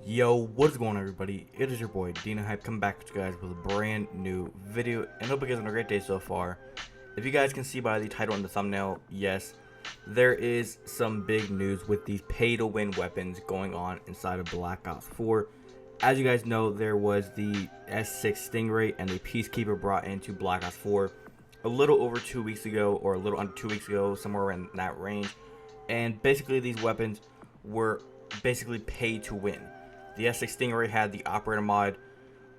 Yo, what is going on, everybody? It is your boy Dina Hype coming back to you guys with a brand new video, and hope you guys are having a great day so far. If you guys can see by the title and the thumbnail, yes, there is some big news with these pay-to-win weapons going on inside of Black Ops 4. As you guys know, there was the S6 Stingray and the Peacekeeper brought into Black Ops 4 a little over 2 weeks ago, or a little under 2 weeks ago, somewhere in that range. And basically, these weapons were basically pay to win. The S6 Stingray had the operator mod,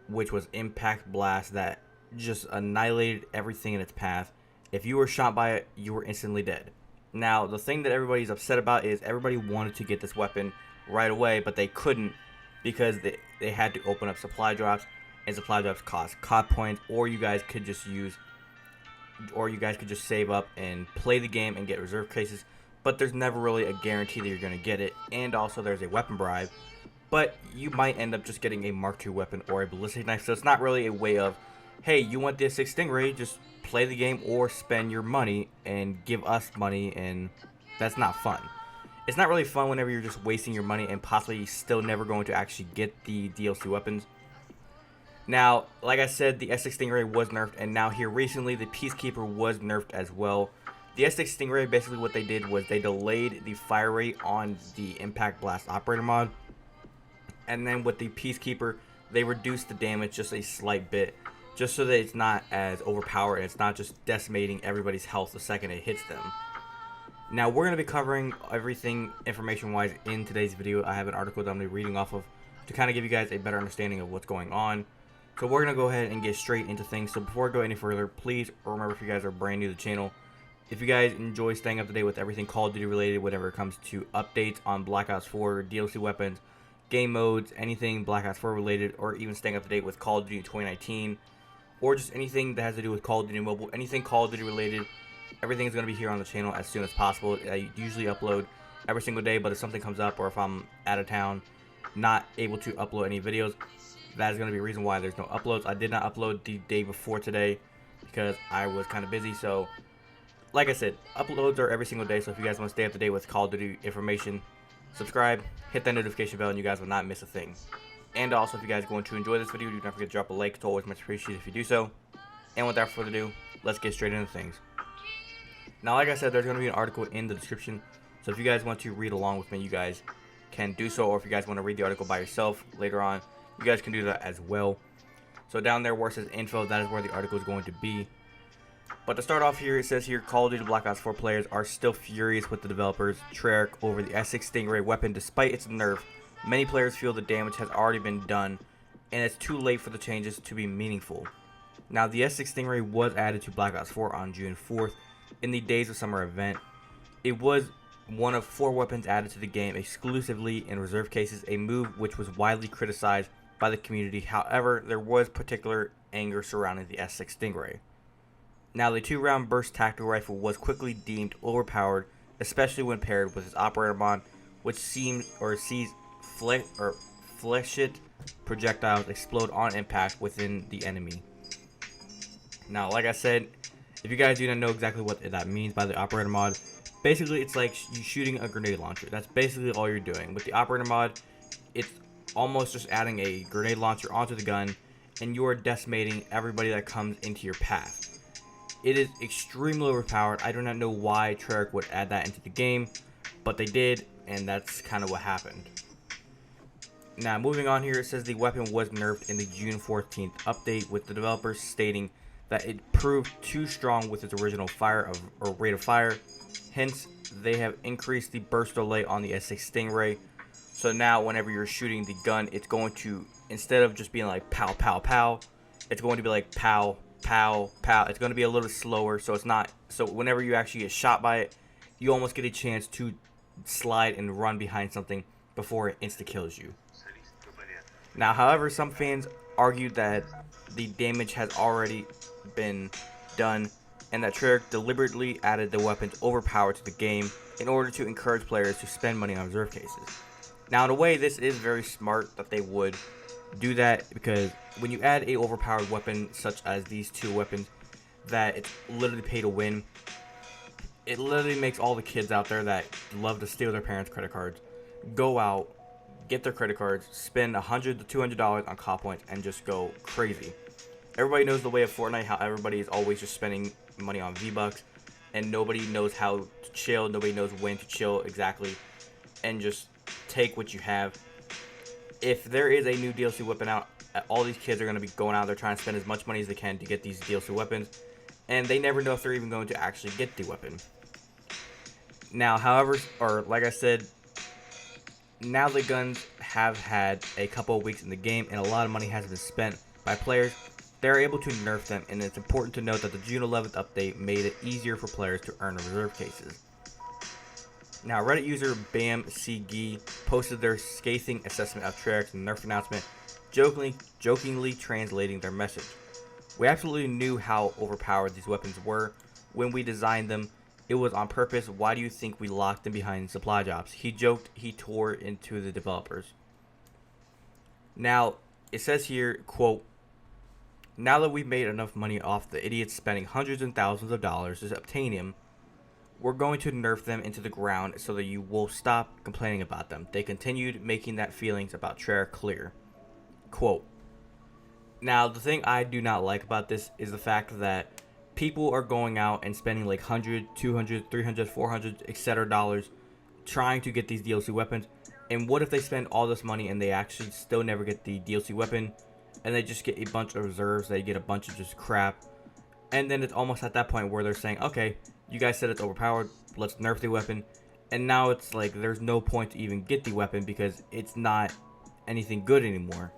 which was Impact Blast, that just annihilated everything in its path. If you were shot by it, you were instantly dead. Now, the thing that everybody's upset about is everybody wanted to get this weapon right away, but they couldn't because they had to open up supply drops, and supply drops cost COD points, or you guys could just save up and play the game and get reserve cases, but there's never really a guarantee that you're going to get it, and also there's a weapon bribe. But you might end up just getting a Mark II weapon or a ballistic knife. So it's not really a way of, hey, you want the S6 Stingray, just play the game or spend your money and give us money, and that's not fun. It's not really fun whenever you're just wasting your money and possibly still never going to actually get the DLC weapons. Now, like I said, the S6 Stingray was nerfed, and now here recently the Peacekeeper was nerfed as well. The S6 Stingray, basically what they did was they delayed the fire rate on the Impact Blast operator mod. And then with the Peacekeeper, they reduced the damage just a slight bit, just so that it's not as overpowered and it's not just decimating everybody's health the second it hits them. Now, we're going to be covering everything information-wise in today's video. I have an article that I'm going to be reading off of to kind of give you guys a better understanding of what's going on. So we're going to go ahead and get straight into things. So before I go any further, please remember, if you guys are brand new to the channel, if you guys enjoy staying up to date with everything Call of Duty related, whenever it comes to updates on Black Ops 4, DLC weapons, game modes, anything Black Ops 4 related, or even staying up to date with Call of Duty 2019, or just anything that has to do with Call of Duty Mobile, anything Call of Duty related, everything is going to be here on the channel as soon as possible. I usually upload every single day, but if something comes up or if I'm out of town, not able to upload any videos, that is going to be a reason why there's no uploads. I did not upload the day before today because I was kind of busy, so like I said, uploads are every single day, so if you guys want to stay up to date with Call of Duty information, subscribe, hit that notification bell, and you guys will not miss a thing. And also, if you guys are going to enjoy this video, do not forget to drop a like. It's always much appreciated if you do so. And without further ado, let's get straight into things. Now, like I said, there's going to be an article in the description, so if you guys want to read along with me, you guys can do so, or if you guys want to read the article by yourself later on, you guys can do that as well. So down there where it says info, that is where the article is going to be. But to start off here, it says here, Call of Duty Black Ops 4 players are still furious with the developers, Treyarch, over the S6 Stingray weapon despite its nerf. Many players feel the damage has already been done, and it's too late for the changes to be meaningful. Now, the S6 Stingray was added to Black Ops 4 on June 4th in the Days of Summer event. It was one of 4 weapons added to the game exclusively in reserve cases, a move which was widely criticized by the community. However, there was particular anger surrounding the S6 Stingray. Now, the 2-round burst tactical rifle was quickly deemed overpowered, especially when paired with its operator mod, which sees flechette projectiles explode on impact within the enemy. Now, like I said, if you guys do not know exactly what that means by the operator mod, basically it's like you shooting a grenade launcher. That's basically all you're doing. With the operator mod, it's almost just adding a grenade launcher onto the gun, and you are decimating everybody that comes into your path. It is extremely overpowered. I do not know why Treyarch would add that into the game, but they did, and that's kind of what happened. Now, moving on here, it says the weapon was nerfed in the June 14th update, with the developers stating that it proved too strong with its original rate of fire. Hence, they have increased the burst delay on the S6 Stingray. So now, whenever you're shooting the gun, it's going to, instead of just being like pow, pow, pow, it's going to be like pow, pow, pow. It's going to be a little slower, so whenever you actually get shot by it, you almost get a chance to slide and run behind something before it insta-kills you. Now, however, some fans argued that the damage has already been done, and that Treyarch deliberately added the weapon's overpower to the game in order to encourage players to spend money on reserve cases. Now, in a way, this is very smart that they would do that, because when you add a overpowered weapon such as these 2 weapons that it's literally pay to win, it literally makes all the kids out there that love to steal their parents' credit cards go out, get their credit cards, spend $100 to $200 on cop points, and just go crazy. Everybody knows the way of Fortnite, how everybody is always just spending money on V-Bucks, and nobody knows how to chill, nobody knows when to chill exactly, and just take what you have. If there is a new DLC weapon out, all these kids are going to be going out there trying to spend as much money as they can to get these DLC weapons, and they never know if they're even going to actually get the weapon. Now, however, or like I said, now the guns have had a couple of weeks in the game and a lot of money has been spent by players, they're able to nerf them, and it's important to note that the June 11th update made it easier for players to earn reserve cases. Now, Reddit user BamCG posted their scathing assessment of Treyarch's nerf announcement, jokingly translating their message. We absolutely knew how overpowered these weapons were when we designed them. It was on purpose. Why do you think we locked them behind supply drops? He joked. He tore into the developers. Now, it says here, quote, now that we've made enough money off the idiots spending hundreds and thousands of dollars to obtain him, we're going to nerf them into the ground so that you will stop complaining about them. They continued, making that feelings about Treyarch clear. Quote, now the thing I do not like about this is the fact that people are going out and spending like 100, 200, 300, 400, etc. dollars trying to get these DLC weapons. And what if they spend all this money and they actually still never get the DLC weapon, and they just get a bunch of reserves, they get a bunch of just crap, and then it's almost at that point where they're saying, okay, you guys said it's overpowered, let's nerf the weapon, and now it's like there's no point to even get the weapon because it's not anything good anymore.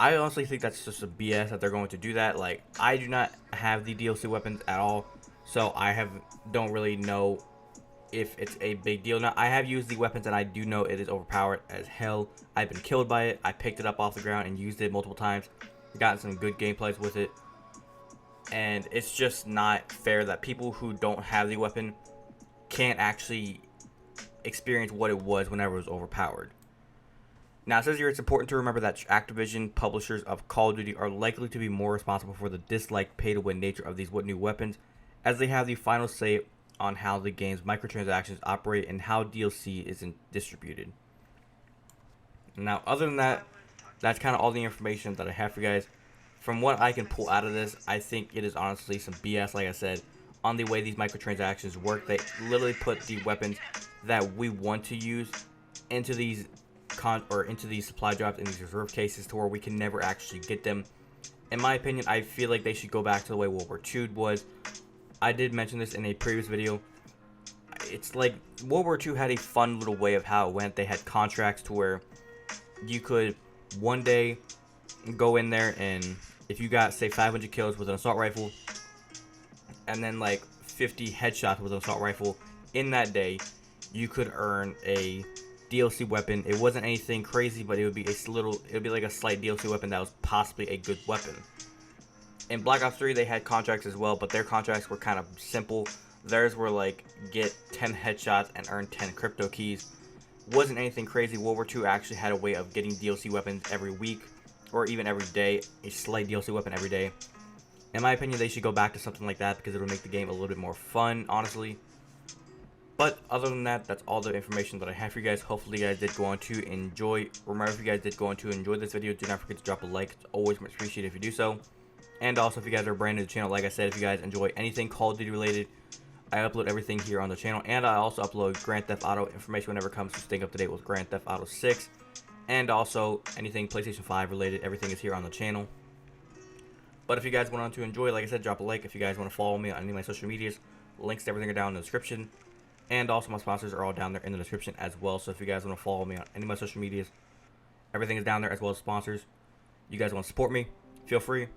I honestly think that's just a BS that they're going to do that. Like, I do not have the DLC weapons at all, so I don't really know if it's a big deal. Now, I have used the weapons and I do know it is overpowered as hell. I've been killed by it. I picked it up off the ground and used it multiple times. Gotten some good gameplays with it. And it's just not fair that people who don't have the weapon can't actually experience what it was whenever it was overpowered. Now, it says here it's important to remember that Activision publishers of Call of Duty are likely to be more responsible for the disliked pay-to-win nature of these new weapons, as they have the final say on how the game's microtransactions operate and how DLC is distributed. Now, other than that, that's kind of all the information that I have for you guys. From what I can pull out of this, I think it is honestly some BS, like I said, on the way these microtransactions work. They literally put the weapons that we want to use into these into these supply drops in these reserve cases to where we can never actually get them. In my opinion, I feel like they should go back to the way World War II was. I did mention this in a previous video. It's like World War II had a fun little way of how it went. They had contracts to where you could one day go in there, and if you got, say, 500 kills with an assault rifle and then like 50 headshots with an assault rifle in that day, you could earn a DLC weapon. It wasn't anything crazy, but it would be like a slight DLC weapon that was possibly a good weapon. In Black Ops 3, they had contracts as well, but their contracts were kind of simple. Theirs were like, get 10 headshots and earn 10 crypto keys. Wasn't anything crazy. World War II actually had a way of getting DLC weapons every week, or even every day, a slight DLC weapon every day. In my opinion, they should go back to something like that because it would make the game a little bit more fun, honestly. But other than that, that's all the information that I have for you guys. Hopefully you guys did go on to enjoy. Remember, if you guys did go on to enjoy this video, do not forget to drop a like. It's always much appreciated if you do so. And also, if you guys are brand new to the channel, like I said, if you guys enjoy anything Call of Duty related, I upload everything here on the channel. And I also upload Grand Theft Auto information whenever it comes to staying up to date with Grand Theft Auto 6. And also, anything PlayStation 5 related, everything is here on the channel. But if you guys want to enjoy, like I said, drop a like. If you guys want to follow me on any of my social medias, links to everything are down in the description. And also, my sponsors are all down there in the description as well. So if you guys want to follow me on any of my social medias, everything is down there as well as sponsors. You guys want to support me, feel free.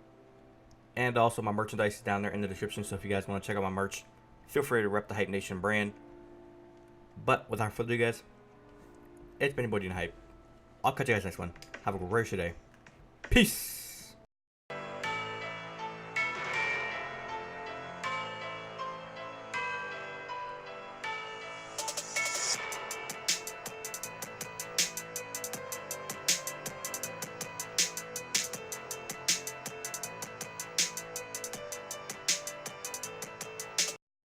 And also, my merchandise is down there in the description. So if you guys want to check out my merch, feel free to rep the Hype Nation brand. But without further ado, guys, it's been your boy Hype. I'll catch you guys next one. Have a great day. Peace.